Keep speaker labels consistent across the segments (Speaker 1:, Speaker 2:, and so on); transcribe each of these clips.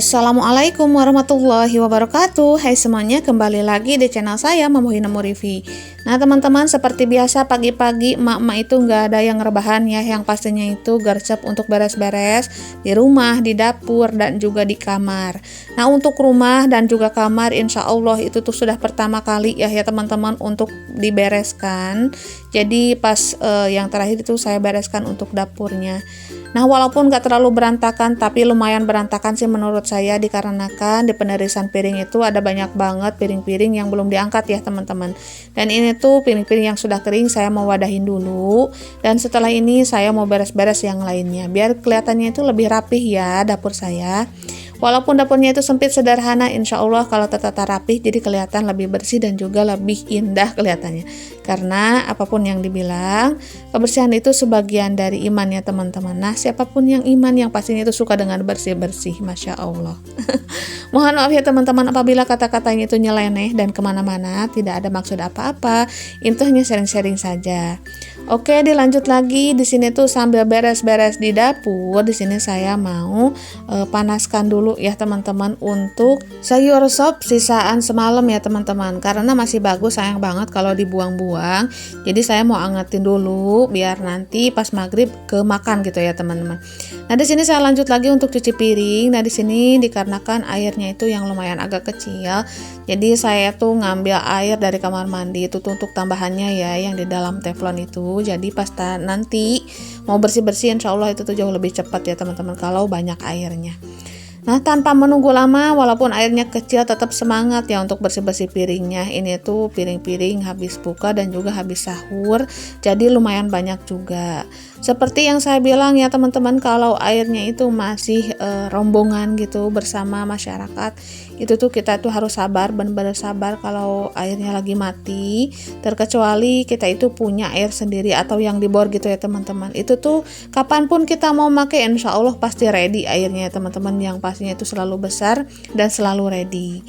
Speaker 1: Assalamualaikum warahmatullahi wabarakatuh. Hai semuanya, kembali lagi di channel saya Mama Hina Murifi. Nah teman-teman, seperti biasa pagi-pagi emak-emak itu nggak ada yang rebahan ya. Yang pastinya itu gercep untuk beres-beres di rumah, di dapur, dan juga di kamar. Nah untuk rumah dan juga kamar insya Allah itu tuh sudah pertama kali ya teman-teman untuk dibereskan. Jadi pas yang terakhir itu saya bereskan untuk dapurnya. Nah walaupun gak terlalu berantakan, tapi lumayan berantakan sih menurut saya, dikarenakan di penerisan piring itu ada banyak banget piring-piring yang belum diangkat ya teman-teman. Dan ini tuh piring-piring yang sudah kering saya mau wadahin dulu, dan setelah ini saya mau beres-beres yang lainnya biar kelihatannya itu lebih rapih ya dapur saya. Walaupun dapurnya itu sempit sederhana, insya Allah kalau tertata rapih jadi kelihatan lebih bersih dan juga lebih indah kelihatannya. Karena apapun yang dibilang, kebersihan itu sebagian dari iman ya teman-teman. Nah siapapun yang iman yang pastinya itu suka dengan bersih-bersih, Masya Allah. Mohon maaf ya teman-teman apabila kata-katanya itu nyeleneh dan kemana-mana, tidak ada maksud apa-apa. Itu hanya sharing-sharing saja. Oke, dilanjut lagi. Di sini tuh sambil beres-beres di dapur, di sini saya mau panaskan dulu ya teman-teman untuk sayur sop sisaan semalam ya teman-teman. Karena masih bagus, sayang banget kalau dibuang-buang. Jadi saya mau angetin dulu biar nanti pas maghrib kemakan gitu ya teman-teman. Nah di sini saya lanjut lagi untuk cuci piring. Nah di sini dikarenakan airnya itu yang lumayan agak kecil, jadi saya tuh ngambil air dari kamar mandi itu tuh untuk tambahannya ya yang di dalam teflon itu. Jadi pas nanti mau bersih-bersih insya Allah itu tuh jauh lebih cepat ya teman-teman kalau banyak airnya. Nah tanpa menunggu lama, walaupun airnya kecil tetap semangat ya untuk bersih-bersih piringnya. Ini tuh piring-piring habis buka dan juga habis sahur, jadi lumayan banyak juga. Seperti yang saya bilang ya teman-teman, kalau airnya itu masih rombongan gitu bersama masyarakat, itu tuh kita tuh harus sabar, benar-benar sabar kalau airnya lagi mati. Terkecuali kita itu punya air sendiri atau yang di bor gitu ya teman-teman. Itu tuh kapanpun kita mau pakai insya Allah pasti ready airnya ya teman-teman, yang pastinya itu selalu besar dan selalu ready.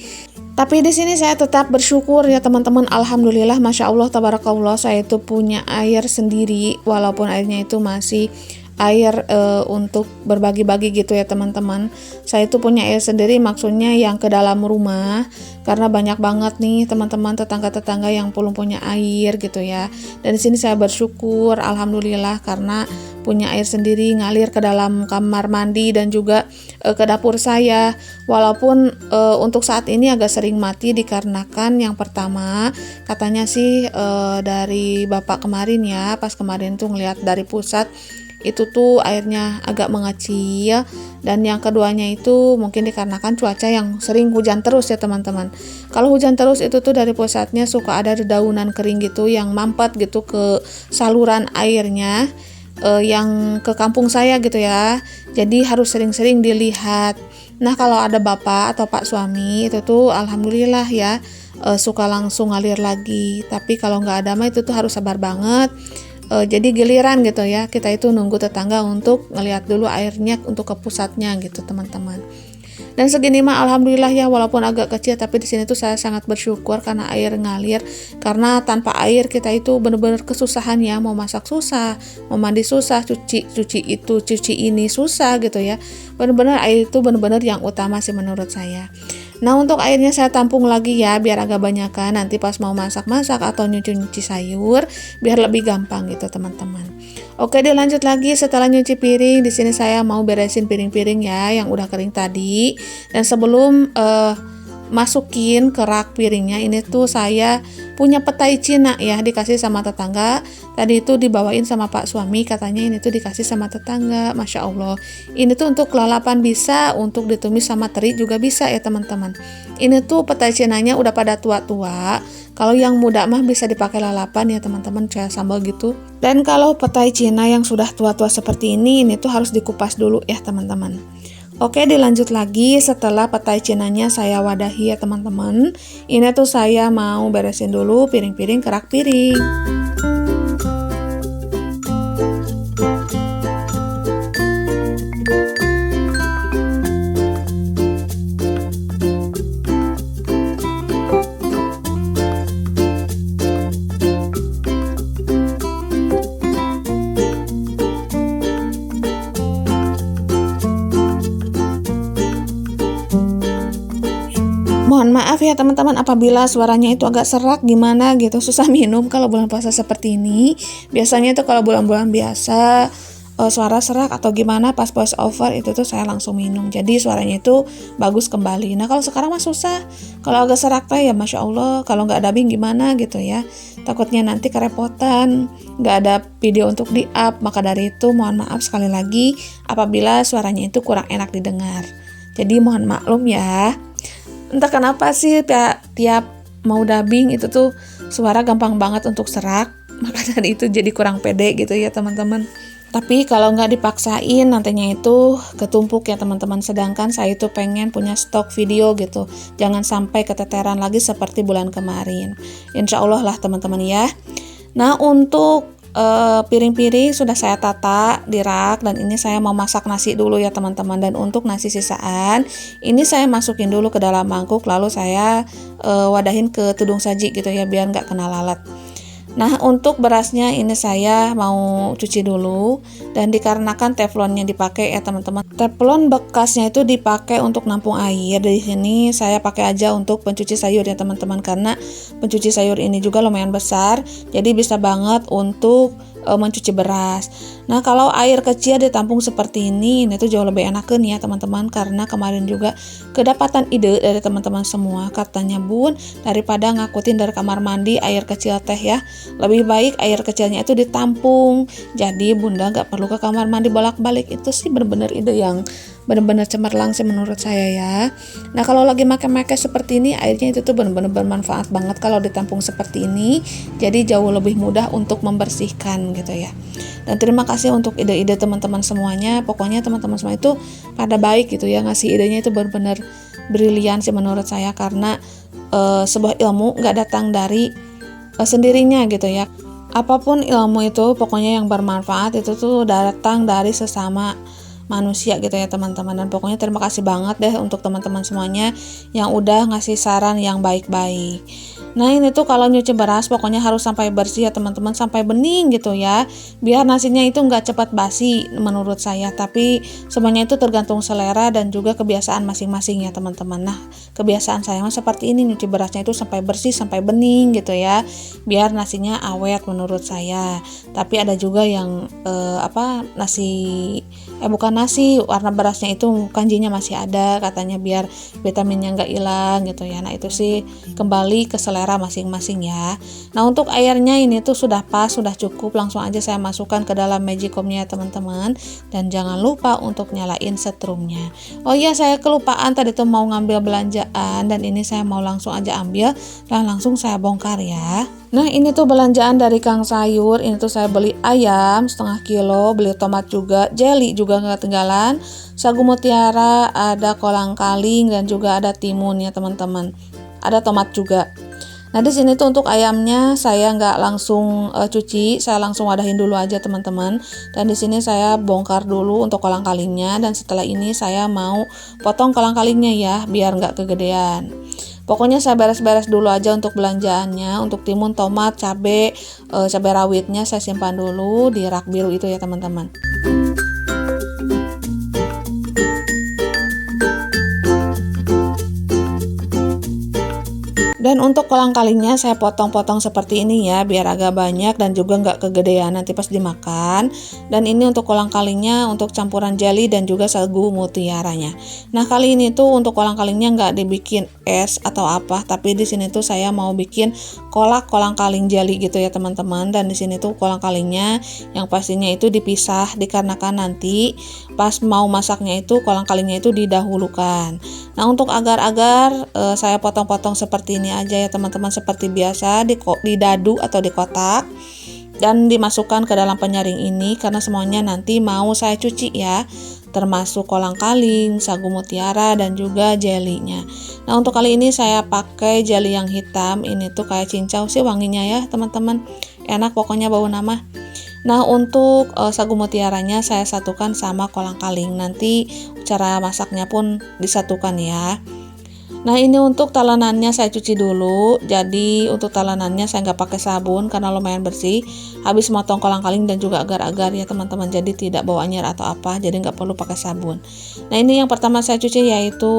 Speaker 1: Tapi di sini saya tetap bersyukur ya teman-teman, alhamdulillah, masya Allah, tabarakallah, saya itu punya air sendiri walaupun airnya itu masih air untuk berbagi-bagi gitu ya teman-teman. Saya itu punya air sendiri, maksudnya yang ke dalam rumah, karena banyak banget nih teman-teman tetangga-tetangga yang belum punya air gitu ya. Dan di sini saya bersyukur alhamdulillah karena punya air sendiri ngalir ke dalam kamar mandi dan juga ke dapur saya. Walaupun untuk saat ini agak sering mati dikarenakan yang pertama katanya sih dari bapak kemarin ya, pas kemarin tuh ngeliat dari pusat itu tuh airnya agak mengecil, dan yang keduanya itu mungkin dikarenakan cuaca yang sering hujan terus ya teman-teman. Kalau hujan terus itu tuh dari pusatnya suka ada dedaunan kering gitu yang mampet gitu ke saluran airnya yang ke kampung saya gitu ya. Jadi harus sering-sering dilihat. Nah kalau ada bapak atau pak suami itu tuh alhamdulillah ya suka langsung ngalir lagi. Tapi kalau nggak ada mah itu tuh harus sabar banget. Jadi giliran gitu ya, kita itu nunggu tetangga untuk ngelihat dulu airnya untuk ke pusatnya gitu teman-teman. Dan segini mah alhamdulillah ya, walaupun agak kecil tapi di sini tuh saya sangat bersyukur karena air ngalir. Karena tanpa air kita itu benar-benar kesusahan ya, mau masak susah, mau mandi susah, cuci ini susah gitu ya. Benar-benar air itu benar-benar yang utama sih menurut saya. Nah untuk airnya saya tampung lagi ya biar agak banyakan, nanti pas mau masak-masak atau nyuci-nyuci sayur biar lebih gampang gitu teman-teman. Oke, dilanjut lagi setelah nyuci piring. Di sini saya mau beresin piring-piring ya yang udah kering tadi. Dan sebelum masukin ke rak piringnya, ini tuh saya punya petai Cina ya, dikasih sama tetangga. Tadi itu dibawain sama pak suami, katanya ini tuh dikasih sama tetangga. Masya Allah, ini tuh untuk lalapan bisa, untuk ditumis sama teri juga bisa ya teman-teman. Ini tuh petai Cinanya udah pada tua-tua. Kalau yang muda mah bisa dipakai lalapan ya teman-teman, kayak sambal gitu. Dan kalau petai Cina yang sudah tua-tua seperti ini tuh harus dikupas dulu ya teman-teman. Oke, dilanjut lagi setelah petai Cinanya saya wadahi ya teman-teman. Ini tuh saya mau beresin dulu piring-piring, kerak piring. Mohon maaf ya teman-teman apabila suaranya itu agak serak gimana gitu, susah minum kalau bulan puasa seperti ini. Biasanya itu kalau bulan-bulan biasa suara serak atau gimana pas voice over itu tuh saya langsung minum. Jadi suaranya itu bagus kembali. Nah kalau sekarang mah susah. Kalau agak serak teh ya Masya Allah, kalau nggak dubbing gimana gitu ya. Takutnya nanti kerepotan, nggak ada video untuk di-up. Maka dari itu mohon maaf sekali lagi apabila suaranya itu kurang enak didengar. Jadi mohon maklum ya. Entah kenapa sih tiap mau dubbing itu tuh suara gampang banget untuk serak. Maka dari itu jadi kurang pede gitu ya teman-teman. Tapi kalau nggak dipaksain nantinya itu ketumpuk ya teman-teman. Sedangkan saya itu pengen punya stok video gitu. Jangan sampai keteteran lagi seperti bulan kemarin. Insya Allah lah teman-teman ya. Nah untuk piring-piring sudah saya tata di rak dan ini saya mau masak nasi dulu ya teman-teman. Dan untuk nasi sisaan ini saya masukin dulu ke dalam mangkuk lalu saya wadahin ke tudung saji gitu ya biar nggak kena lalat. Nah untuk berasnya ini saya mau cuci dulu dan dikarenakan teflonnya dipakai ya teman-teman. Teflon bekasnya itu dipakai untuk nampung air. Di sini saya pakai aja untuk pencuci sayur ya teman-teman karena pencuci sayur ini juga lumayan besar. Jadi bisa banget untuk mencuci beras. Nah kalau air kecil ditampung seperti ini tuh jauh lebih enakan ya teman-teman karena kemarin juga kedapatan ide dari teman-teman semua katanya bun daripada ngakutin dari kamar mandi air kecil teh ya lebih baik air kecilnya itu ditampung jadi bunda nggak perlu ke kamar mandi bolak-balik. Itu sih benar-benar ide yang benar-benar cemerlang sih menurut saya ya. Nah kalau lagi make-make seperti ini airnya itu tuh benar-benar bermanfaat banget kalau ditampung seperti ini jadi jauh lebih mudah untuk membersihkan gitu ya. Dan terima kasih untuk ide-ide teman-teman semuanya. Pokoknya teman-teman semua itu pada baik gitu ya ngasih idenya itu benar-benar brilian sih menurut saya karena sebuah ilmu nggak datang dari sendirinya gitu ya. Apapun ilmu itu pokoknya yang bermanfaat itu tuh datang dari sesama manusia gitu ya teman-teman. Dan pokoknya terima kasih banget deh untuk teman-teman semuanya yang udah ngasih saran yang baik-baik. Nah ini tuh kalau nyuci beras pokoknya harus sampai bersih ya teman-teman, sampai bening gitu ya biar nasinya itu nggak cepat basi menurut saya. Tapi semuanya itu tergantung selera dan juga kebiasaan masing-masing ya teman-teman. Nah kebiasaan saya mah seperti ini, nyuci berasnya itu sampai bersih, sampai bening gitu ya biar nasinya awet menurut saya. Tapi ada juga yang bukan nasi, warna berasnya itu kanjinya masih ada katanya biar vitaminnya nggak hilang gitu ya. Nah itu sih kembali ke selera masing-masing ya. Nah untuk airnya ini tuh sudah pas, sudah cukup, langsung aja saya masukkan ke dalam magicomnya ya teman-teman. Dan jangan lupa untuk nyalain setrumnya. Oh iya saya kelupaan tadi tuh mau ngambil belanjaan dan ini saya mau langsung aja ambil dan langsung saya bongkar ya. Nah ini tuh belanjaan dari Kang Sayur. Ini tuh saya beli ayam setengah kilo, beli tomat juga, jelly juga nggak ketinggalan, sagu mutiara, ada kolang-kaling dan juga ada timun ya teman-teman. Ada tomat juga. Nah di sini tuh untuk ayamnya saya nggak langsung cuci, saya langsung wadahin dulu aja teman-teman. Dan di sini saya bongkar dulu untuk kolang-kalingnya dan setelah ini saya mau potong kolang-kalingnya ya biar nggak kegedean. Pokoknya saya beres-beres dulu aja untuk belanjaannya. Untuk timun, tomat, cabai rawitnya saya simpan dulu di rak biru itu ya teman-teman. Dan untuk kolang-kalingnya saya potong-potong seperti ini ya biar agak banyak dan juga nggak kegedean nanti pas dimakan. Dan ini untuk kolang-kalingnya untuk campuran jelly dan juga sagu mutiaranya. Nah kali ini tuh untuk kolang-kalingnya nggak dibikin es atau apa, tapi di sini tuh saya mau bikin kolak kolang-kaling jelly gitu ya teman-teman. Dan di sini tuh kolang-kalingnya yang pastinya itu dipisah dikarenakan nanti pas mau masaknya itu kolang-kalingnya itu didahulukan. Nah untuk agar-agar saya potong-potong seperti ini aja ya teman-teman, seperti biasa di dadu atau di kotak dan dimasukkan ke dalam penyaring ini karena semuanya nanti mau saya cuci ya, termasuk kolang-kaling, sagu mutiara dan juga jelinya. Nah untuk kali ini saya pakai jelly yang hitam, ini tuh kayak cincau sih wanginya ya teman-teman, enak pokoknya bau nama. Nah untuk sagu mutiaranya saya satukan sama kolang-kaling, nanti cara masaknya pun disatukan ya. Nah, ini untuk talenannya saya cuci dulu. Jadi untuk talenannya saya nggak pakai sabun karena lumayan bersih. Habis motong kolang-kaling dan juga agar-agar ya teman-teman. Jadi tidak bau anyir atau apa. Jadi nggak perlu pakai sabun. Nah, ini yang pertama saya cuci yaitu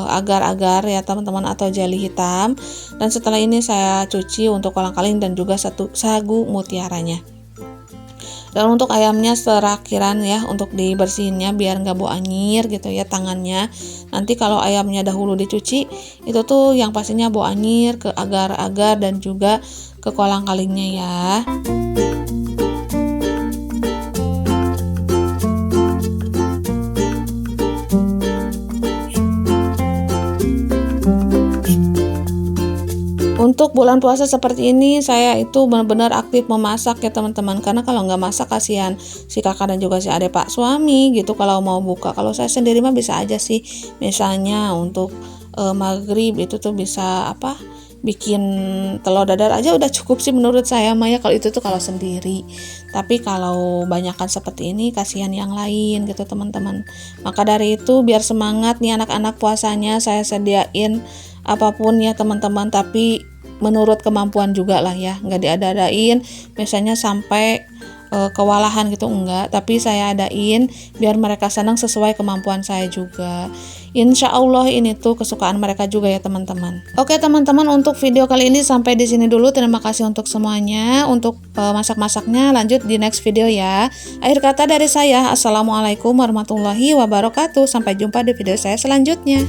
Speaker 1: agar-agar ya teman-teman atau jeli hitam. Dan setelah ini saya cuci untuk kolang-kaling dan juga satu sagu mutiaranya. Dan untuk ayamnya terakhiran ya untuk dibersihinnya biar nggak bau anyir gitu ya tangannya. Nanti kalau ayamnya dahulu dicuci itu tuh yang pastinya bau anyir ke agar-agar dan juga ke kolang-kalingnya ya. Untuk bulan puasa seperti ini saya itu benar-benar aktif memasak ya teman-teman, karena kalau nggak masak kasihan si kakak dan juga si adik pak suami gitu kalau mau buka. Kalau saya sendiri mah bisa aja sih, misalnya untuk maghrib itu tuh bisa bikin telur dadar aja udah cukup sih menurut saya mah ya, kalau itu tuh kalau sendiri. Tapi kalau banyakan seperti ini kasihan yang lain gitu teman-teman. Maka dari itu biar semangat nih anak-anak puasanya saya sediain apapun ya teman-teman, tapi menurut kemampuan juga lah ya, nggak diada-adain misalnya sampai kewalahan gitu enggak, tapi saya adain biar mereka senang sesuai kemampuan saya juga. Insya Allah ini tuh kesukaan mereka juga ya teman-teman. Oke teman-teman, untuk video kali ini sampai di sini dulu. Terima kasih untuk semuanya. Untuk masak-masaknya lanjut di next video ya. Akhir kata dari saya, assalamualaikum warahmatullahi wabarakatuh. Sampai jumpa di video saya selanjutnya.